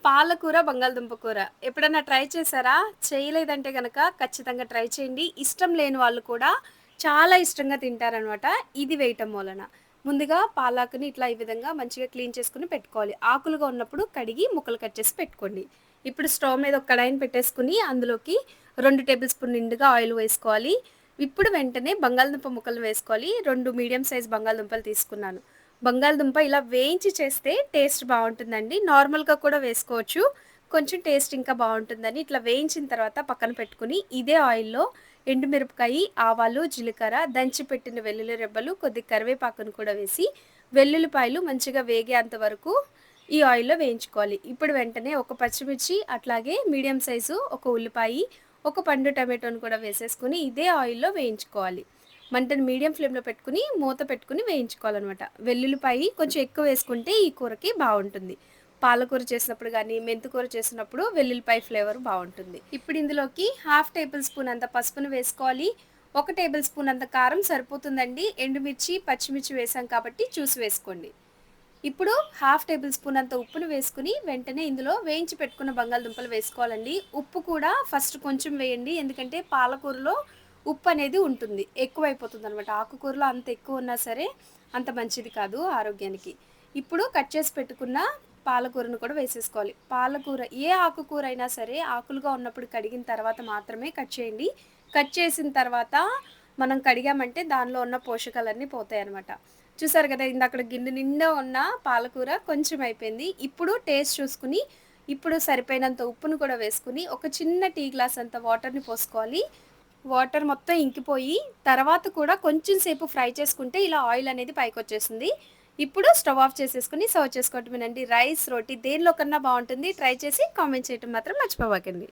పాలకూర, బంగాళదుంప కూర. ఎప్పుడన్నా ట్రై చేశారా? చేయలేదంటే గనక ఖచ్చితంగా ట్రై చేయండి. ఇష్టం లేని వాళ్ళు కూడా చాలా ఇష్టంగా తింటారనమాట. ఇది వేయటం మూలన. ముందుగా పాలాకుని ఇట్లా ఈ విధంగా మంచిగా క్లీన్ చేసుకొని పెట్టుకోవాలి. ఆకులుగా ఉన్నప్పుడు కడిగి ముక్కలు కట్ చేసి పెట్టుకోండి. ఇప్పుడు స్టవ్ మీద ఒక కడాయిని పెట్టేసుకొని అందులోకి 2 టేబుల్ స్పూన్ నిండుగా ఆయిల్ వేసుకోవాలి. ఇప్పుడు వెంటనే బంగాళదుంప ముక్కలు వేసుకోవాలి. 2 మీడియం సైజ్ బంగాళదుంపలు తీసుకున్నాను. బంగాళదుంప ఇలా వేయించి చేస్తే టేస్ట్ బావుంటుందండి. నార్మల్‌గా కూడా వేసుకోవచ్చు. కొంచెం టేస్ట్ ఇంకా బావుంటుందని ఇట్లా వేయించిన తర్వాత పక్కన పెట్టుకొని, ఇదే ఆయిల్‌లో ఎండుమిరపకాయి, ఆవాలు, జీలకర్ర, దంచి పెట్టిన వెల్లుల్లి రెబ్బలు, కొద్దిగా కరివేపాకును కూడా వేసి, వెల్లుల్లిపాయలు మంచిగా వేగేంత వరకు ఈ ఆయిల్‌లో వేయించుకోవాలి. ఇప్పుడు వెంటనే ఒక పచ్చిమిర్చి, అట్లాగే మీడియం సైజు ఒక ఉల్లిపాయి, ఒక పండు టమాటోను కూడా వేసేసుకొని ఇదే ఆయిల్‌లో వేయించుకోవాలి. మంటను మీడియం ఫ్లేమ్‌లో పెట్టుకొని, మూత పెట్టుకొని వేయించుకోవాలనమాట. వెల్లుల్లిపాయి కొంచెం ఎక్కువ వేసుకుంటే ఈ కూరకి బావుంటుంది. పాలకూర చేసినప్పుడు గానీ, మెంతికూర చేసినప్పుడు వెల్లుల్లిపాయ ఫ్లేవర్ బావుంటుంది. ఇప్పుడు ఇందులోకి హాఫ్ టేబుల్ స్పూన్ అంత పసుపును వేసుకోవాలి. ఒక టేబుల్ స్పూన్ అంత కారం సరిపోతుందండి. ఎండుమిర్చి, పచ్చిమిర్చి వేసాం కాబట్టి చూసి వేసుకోండి. ఇప్పుడు హాఫ్ టేబుల్ స్పూన్ అంత ఉప్పును వేసుకొని, వెంటనే ఇందులో వేయించి పెట్టుకున్న బంగాళదుంపలు వేసుకోవాలండి. ఉప్పు కూడా ఫస్ట్ కొంచెం వేయండి. ఎందుకంటే పాలకూరలో ఉప్పనేది ఉంటుంది. ఎక్కువైపోతుందనమాట. ఆకుకూరలో అంత ఎక్కువున్నా సరే అంత మంచిది కాదు ఆరోగ్యానికి. ఇప్పుడు కట్ చేసి పెట్టుకున్న పాలకూరను కూడా వేసేసుకోవాలి. పాలకూర ఏ ఆకుకూర అయినా సరే ఆకులుగా ఉన్నప్పుడు కడిగిన తర్వాత మాత్రమే కట్ చేయండి. కట్ చేసిన తర్వాత మనం కడిగామంటే దానిలో ఉన్న పోషకాలన్నీ పోతాయనమాట. చూసారు కదా! ఇందాకడ గిన్నె నిండా ఉన్న పాలకూర కొంచెం అయిపోయింది. ఇప్పుడు టేస్ట్ చూసుకొని, ఇప్పుడు సరిపోయినంత ఉప్పును కూడా వేసుకొని, ఒక చిన్న టీ గ్లాస్ అంత వాటర్‌ని పోసుకోవాలి. వాటర్ మొత్తం ఇంకిపోయి, తర్వాత కూడా కొంచెం సేపు ఫ్రై చేసుకుంటే ఇలా ఆయిల్ అనేది పైకొచ్చేస్తుంది. ఇప్పుడు స్టవ్ ఆఫ్ చేసేసుకొని సర్వ్ చేసుకోవటమేనండి. రైస్, రోటీ దేనిలో కన్నా బావుంటుంది. ట్రై చేసి కామెంట్ చేయటం మాత్రం మర్చిపోమాకండి.